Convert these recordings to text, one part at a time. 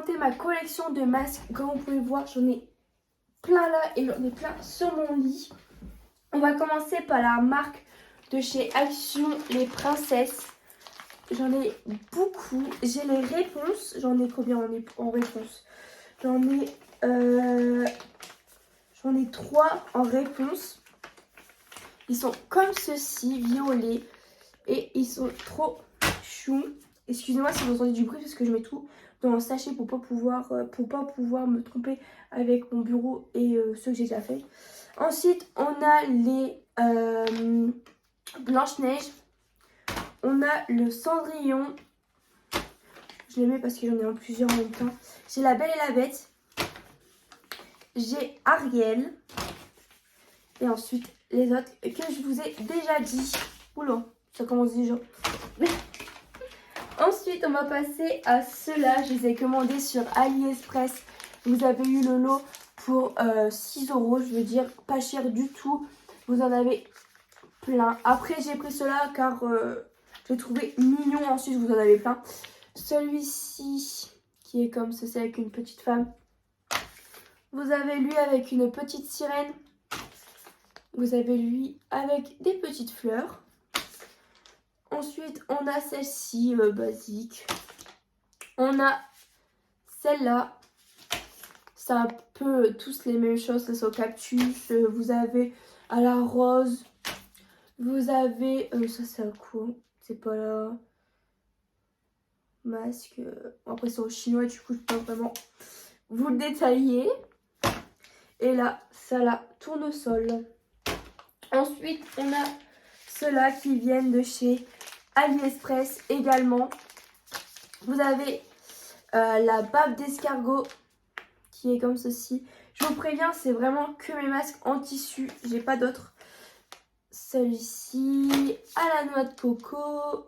présenter ma collection de masques. Comme vous pouvez voir, j'en ai plein là et j'en ai plein sur mon lit. On va commencer par la marque de chez Action, les princesses. J'en ai beaucoup. J'ai les réponses. J'en ai combien en réponse? J'en ai 3 en réponse. Ils sont comme ceci, violets. Et ils sont trop choux. Excusez-moi si vous entendez du bruit parce que je mets tout dans un sachet pour pas pouvoir me tromper avec mon bureau et ceux que j'ai déjà fait. Ensuite, on a les Blanche-Neige. On a le Cendrillon. Je les mets parce que j'en ai en plusieurs en même temps. J'ai la Belle et la Bête. J'ai Ariel. Et ensuite, les autres que je vous ai déjà dit. Oula, ça commence déjà. Ensuite, on va passer à ceux-là. Je les ai commandés sur AliExpress. Vous avez eu le lot pour 6 €. Je veux dire, pas cher du tout. Vous en avez plein. Après, j'ai pris ceux-là car j'ai trouvé mignon. Ensuite, vous en avez plein. Celui-ci, qui est comme ceci avec une petite femme. Vous avez lui avec une petite sirène. Vous avez lui avec des petites fleurs. Ensuite, on a celle-ci, basique. On a celle-là. C'est un peu tous les mêmes choses. C'est au cactus. Vous avez à la rose. Vous avez... ça, c'est à quoi? C'est pas là. Masque. Après, c'est au chinois. Du coup, je peux pas vraiment vous le détailler. Et là, ça la tournesol. Ensuite, on a ceux-là qui viennent de chez AliExpress également. Vous avez la bave d'escargot qui est comme ceci. Je vous préviens, c'est vraiment que mes masques en tissu. J'ai pas d'autres. Celui-ci, à la noix de coco.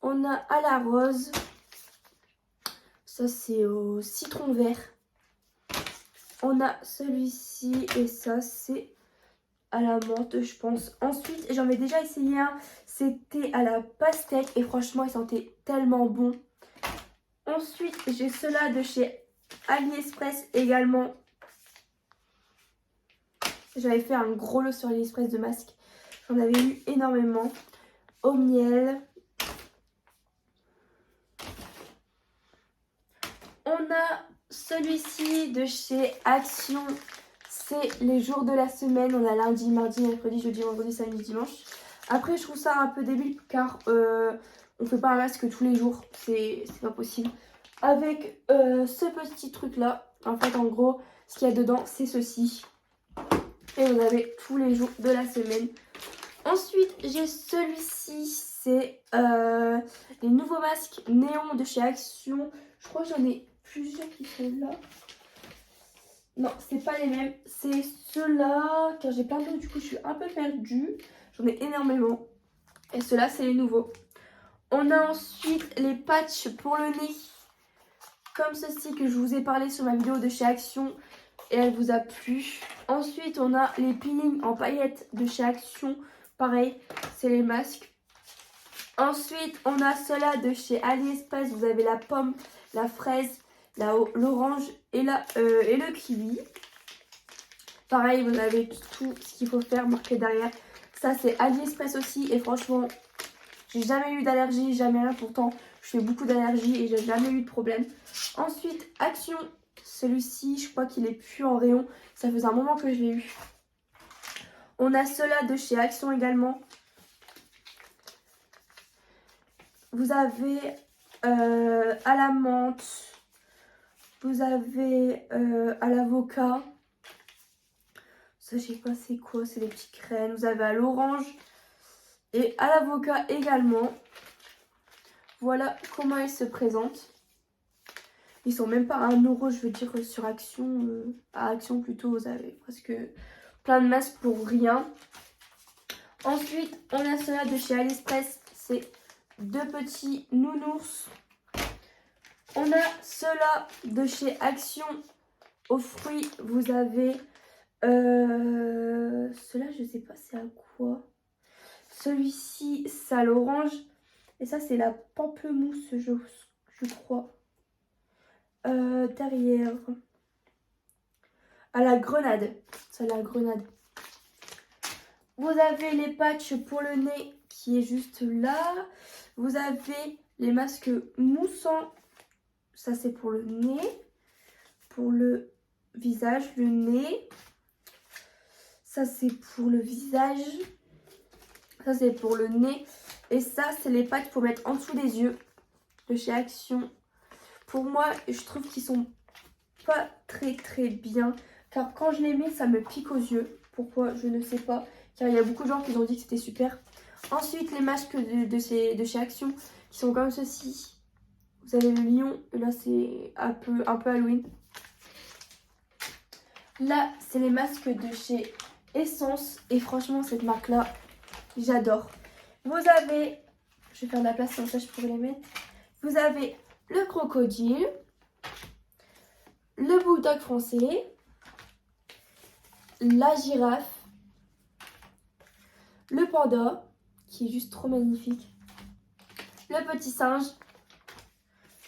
On a à la rose. Ça, c'est au citron vert. On a celui-ci et ça, c'est à la menthe, je pense. Ensuite, j'en ai déjà essayé un. C'était à la pastèque et franchement, il sentait tellement bon. Ensuite, j'ai ceux-là de chez AliExpress également. J'avais fait un gros lot sur AliExpress de masques. J'en avais eu énormément. Au miel. On a celui-ci de chez Action. C'est les jours de la semaine. On a lundi, mardi, mercredi, jeudi, vendredi, samedi, dimanche. Après, je trouve ça un peu débile car on fait pas un masque tous les jours. C'est pas possible. Avec ce petit truc-là. En fait, en gros, ce qu'il y a dedans, c'est ceci. Et vous avez tous les jours de la semaine. Ensuite, j'ai celui-ci. C'est les nouveaux masques néon de chez Action. Je crois que j'en ai plusieurs qui sont là. Non, c'est pas les mêmes. C'est ceux-là. Car j'ai plein d'autres. Du coup, je suis un peu perdue. J'en ai énormément. Et ceux-là, c'est les nouveaux. On a ensuite les patchs pour le nez. Comme ceci que je vous ai parlé sur ma vidéo de chez Action. Et elle vous a plu. Ensuite, on a les peelings en paillettes de chez Action. Pareil, c'est les masques. Ensuite, on a ceux-là de chez AliExpress. Vous avez la pomme, la fraise, l'orange et le kiwi. Pareil, vous avez tout ce qu'il faut faire marqué derrière. Ça, c'est AliExpress aussi. Et franchement, j'ai jamais eu d'allergie, jamais rien. Pourtant, je fais beaucoup d'allergies et j'ai jamais eu de problème. Ensuite, Action. Celui-ci, je crois qu'il est plus en rayon. Ça faisait un moment que je l'ai eu. On a ceux-là de chez Action également. Vous avez à la menthe. Vous avez à l'avocat. Ça, je sais pas c'est quoi. C'est des petites graines. Vous avez à l'orange. Et à l'avocat également. Voilà comment ils se présentent. Ils sont même pas à 1 €, je veux dire, sur Action. À Action plutôt, vous avez presque plein de masques pour rien. Ensuite, on a ceux-là de chez AliExpress. C'est 2 petits nounours. On a ceux-là de chez Action aux fruits. Vous avez ceux-là, je sais pas c'est à quoi. Celui-ci, c'est à l'orange. Et ça, c'est la pamplemousse, je crois. derrière. À la grenade. C'est la grenade. Vous avez les patchs pour le nez qui est juste là. Vous avez les masques moussants. Ça, c'est pour le nez. Pour le visage, le nez. Ça, c'est pour le visage. Ça, c'est pour le nez. Et ça, c'est les patchs pour mettre en dessous des yeux de chez Action. Pour moi, je trouve qu'ils sont pas très bien. Car quand je les mets, ça me pique aux yeux. Pourquoi? Je ne sais pas. Car il y a beaucoup de gens qui ont dit que c'était super. Ensuite, les masques de chez Action qui sont comme ceci. Vous avez le lion. Et là, c'est un peu Halloween. Là, c'est les masques de chez Essence. Et franchement, cette marque-là, j'adore. Vous avez... Je vais faire de la place comme ça, je pourrais les mettre. Vous avez le crocodile. Le bulldog français. La girafe. Le panda, qui est juste trop magnifique. Le petit singe.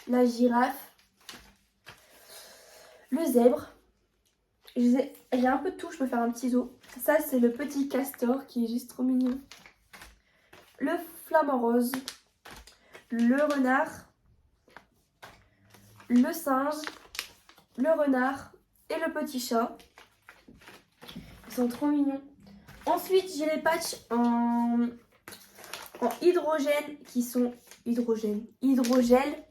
La girafe. Le zèbre. J'ai un peu de tout, je peux faire un petit zoo. Ça, c'est le petit castor qui est juste trop mignon. Le flamant rose. Le renard. Le singe. Le renard. Et le petit chat. Ils sont trop mignons. Ensuite, j'ai les patchs en hydrogène qui sont... Hydrogel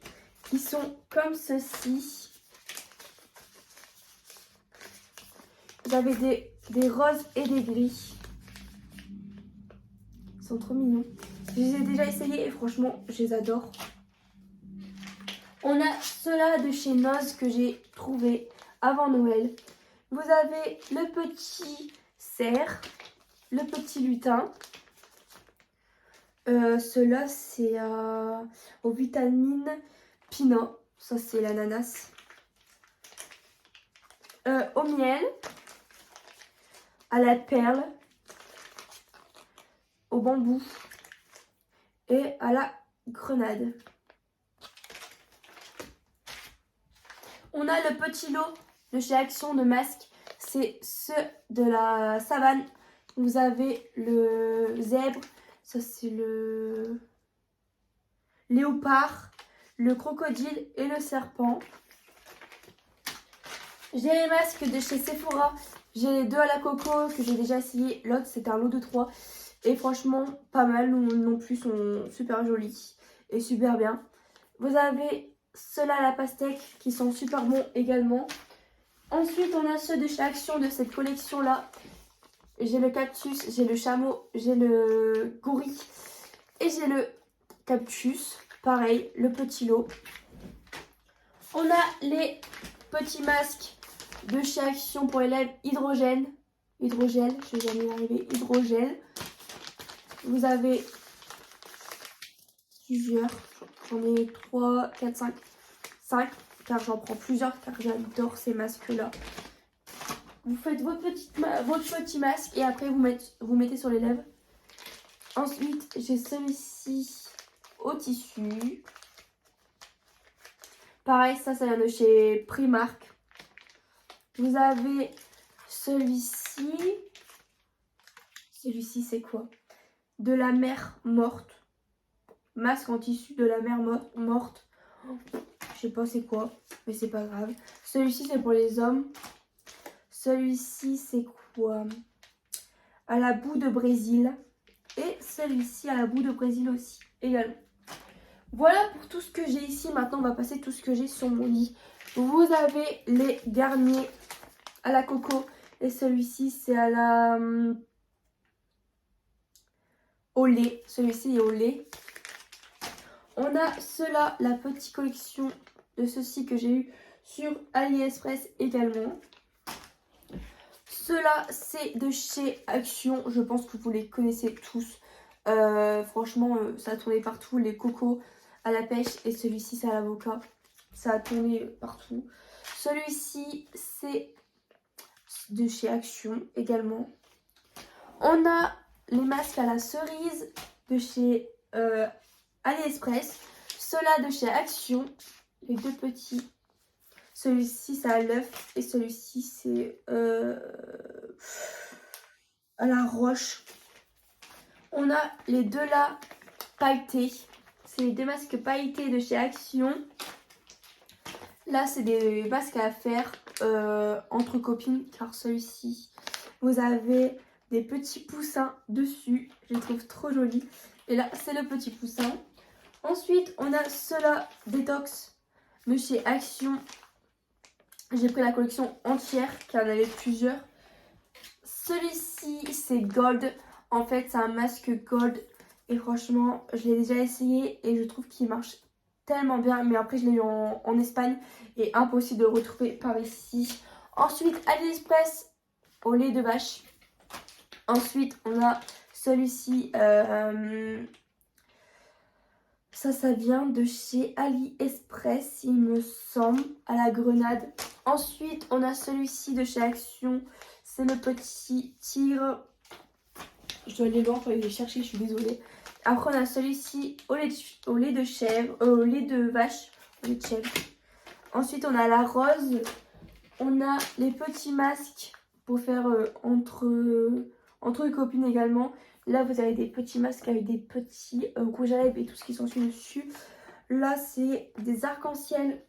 qui sont comme ceci. Vous avez des roses et des gris. Ils sont trop mignons. Je les ai déjà essayés et franchement, je les adore. On a ceux-là de chez Noz que j'ai trouvé avant Noël. Vous avez le petit cerf, le petit lutin. Ceux-là, c'est aux vitamines Pinot. Ça, c'est l'ananas. Au miel. À la perle. Au bambou. Et à la grenade. On a le petit lot de chez Action de masques. C'est ceux de la savane. Vous avez le zèbre. Ça, c'est le léopard, le crocodile et le serpent. J'ai les masques de chez Sephora. J'ai les deux à la coco que j'ai déjà essayé. L'autre, c'était un lot de 3. Et franchement, pas mal non plus. Sont super jolis et super bien. Vous avez ceux-là à la pastèque qui sont super bons également. Ensuite, on a ceux de chez Action de cette collection-là. J'ai le cactus, j'ai le chameau, j'ai le gorille et j'ai le cactus. Pareil, le petit lot. On a les petits masques de chez Action pour élèves hydrogène. Hydrogel, je vais jamais y arriver. Hydrogel. Vous avez plusieurs. J'en ai 3, 4, 5. 5, car j'en prends plusieurs, car j'adore ces masques-là. Vous faites votre petit masque et après vous mettez sur les lèvres. Ensuite, j'ai celui-ci au tissu. Pareil, ça vient de chez Primark. Vous avez celui-ci. Celui-ci, c'est quoi? De la mer morte. Masque en tissu de la mer morte. Je sais pas c'est quoi, mais c'est pas grave. Celui-ci, c'est pour les hommes. Celui-ci, c'est quoi? À la boue de Brésil. Et celui-ci à la boue de Brésil aussi, également. Voilà pour tout ce que j'ai ici. Maintenant, on va passer tout ce que j'ai sur mon lit. Vous avez les Garnier à la coco. Et celui-ci, c'est à la... au lait. Celui-ci est au lait. On a ceux-là, la petite collection de ceux-ci que j'ai eu sur AliExpress également. Ceux-là, c'est de chez Action. Je pense que vous les connaissez tous. Franchement, ça a tourné partout. Les cocos à la pêche. Et celui-ci, c'est à l'avocat. Ça a tourné partout. Celui-ci, c'est de chez Action également. On a les masques à la cerise de chez AliExpress. Ceux-là de chez Action. Les deux petits. Celui-ci c'est à l'œuf et celui-ci c'est à la roche. On a les deux là pailletés. C'est les deux masques pailletés de chez Action. Là c'est des masques à faire entre copines car celui-ci vous avez des petits poussins dessus. Je les trouve trop jolis. Et là c'est le petit poussin. Ensuite on a ceux-là détox de chez Action. J'ai pris la collection entière car il y en avait plusieurs. Celui-ci c'est Gold. En fait c'est un masque Gold. Et franchement je l'ai déjà essayé et je trouve qu'il marche tellement bien. Mais après je l'ai eu en Espagne et impossible de le retrouver par ici. Ensuite AliExpress au lait de vache. Ensuite on a celui-ci. Ça vient de chez AliExpress, il me semble, à la grenade. Ensuite, on a celui-ci de chez Action. C'est le petit tigre. Je dois aller loin pour aller les chercher, je suis désolée. Après, on a celui-ci au lait de chèvre, au lait de vache, au lait de chèvre. Ensuite, on a la rose. On a les petits masques pour faire entre les copines également. Là, vous avez des petits masques avec des petits rouges à lèvres et tout ce qui s'ensuit dessus. Là, c'est des arcs-en-ciel.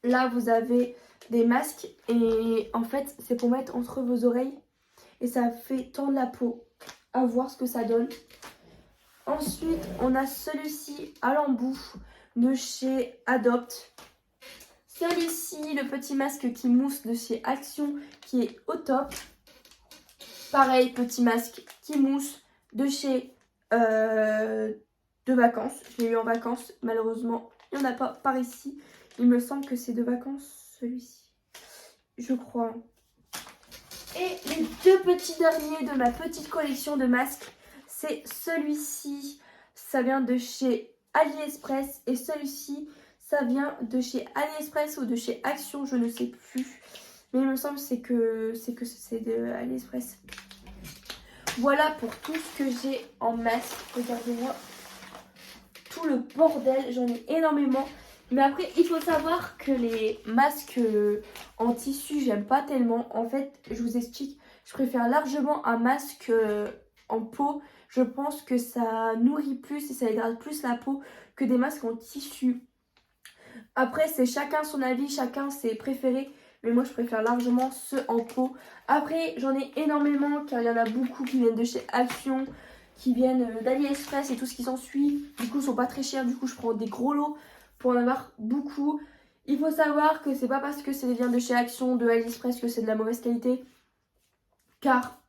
Là, vous avez des masques. Et en fait, c'est pour mettre entre vos oreilles. Et ça fait tendre la peau. À voir ce que ça donne. Ensuite, on a celui-ci à l'embout de chez Adopt. Celui-ci, le petit masque qui mousse de chez Action, qui est au top. Pareil, petit masque qui mousse de chez de vacances. Je l'ai eu en vacances. Malheureusement, il n'y en a pas par ici. Il me semble que c'est de vacances celui-ci. Je crois. Et les deux petits derniers de ma petite collection de masques, c'est celui-ci. Ça vient de chez AliExpress. Et celui-ci, ça vient de chez AliExpress ou de chez Action. Je ne sais plus. Mais il me semble que c'est de AliExpress. Voilà pour tout ce que j'ai en masque. Regardez-moi tout le bordel. J'en ai énormément. Mais après, il faut savoir que les masques en tissu, j'aime pas tellement. En fait, je vous explique. Je préfère largement un masque en peau. Je pense que ça nourrit plus et ça hydrate plus la peau que des masques en tissu. Après, c'est chacun son avis, chacun ses préférés. Mais moi, je préfère largement ceux en peau. Après, j'en ai énormément car il y en a beaucoup qui viennent de chez Action, qui viennent d'AliExpress et tout ce qui s'ensuit. Du coup, ils sont pas très chers. Du coup, je prends des gros lots pour en avoir beaucoup. Il faut savoir que c'est pas parce que ça vient de chez Action, de AliExpress, que c'est de la mauvaise qualité. Car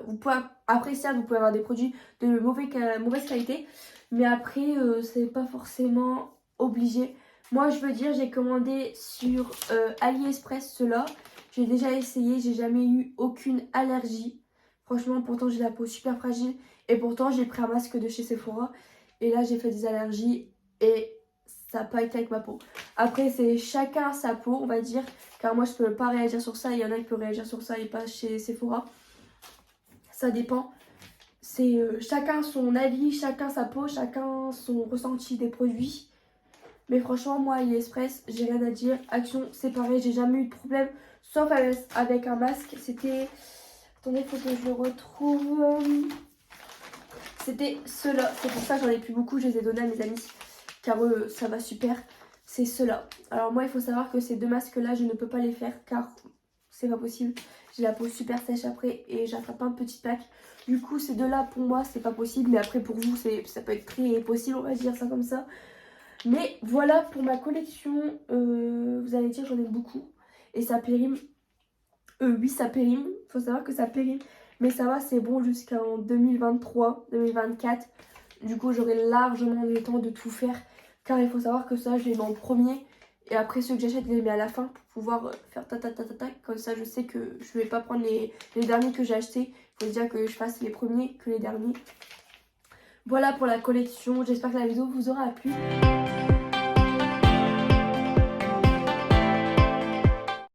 vous pouvez, après ça, vous pouvez avoir des produits de mauvaise qualité. Mais après, c'est pas forcément obligé. Moi, je veux dire, j'ai commandé sur AliExpress cela. J'ai déjà essayé, j'ai jamais eu aucune allergie. Franchement, pourtant, j'ai la peau super fragile. Et pourtant, j'ai pris un masque de chez Sephora. Et là, j'ai fait des allergies et ça n'a pas été avec ma peau. Après, c'est chacun sa peau, on va dire. Car moi, je peux pas réagir sur ça. Il y en a qui peuvent réagir sur ça et pas chez Sephora. Ça dépend. C'est chacun son avis, chacun sa peau, chacun son ressenti des produits. Mais franchement, moi, AliExpress, j'ai rien à dire. Action, c'est pareil, j'ai jamais eu de problème. Sauf avec un masque. C'était... Attendez, il faut que je le retrouve. C'était ceux-là. C'est pour ça que j'en ai plus beaucoup. Je les ai donnés à mes amis. Car eux, ça va super. C'est ceux-là. Alors moi, il faut savoir que ces deux masques-là, je ne peux pas les faire. Car c'est pas possible. J'ai la peau super sèche après. Et j'attrape plein de petites plaques. Du coup, ces deux-là, pour moi, c'est pas possible. Mais après, pour vous, ça peut être très possible. On va dire ça comme ça. Mais voilà pour ma collection, vous allez dire j'en ai beaucoup et ça périme, oui ça périme, faut savoir que ça périme, mais ça va c'est bon jusqu'en 2023, 2024, du coup j'aurai largement le temps de tout faire car il faut savoir que ça je les mets en premier et après ceux que j'achète je les mets à la fin pour pouvoir faire ta comme ça je sais que je vais pas prendre les derniers que j'ai achetés, il faut dire que je fasse les premiers que les derniers. Voilà pour la collection, j'espère que la vidéo vous aura plu.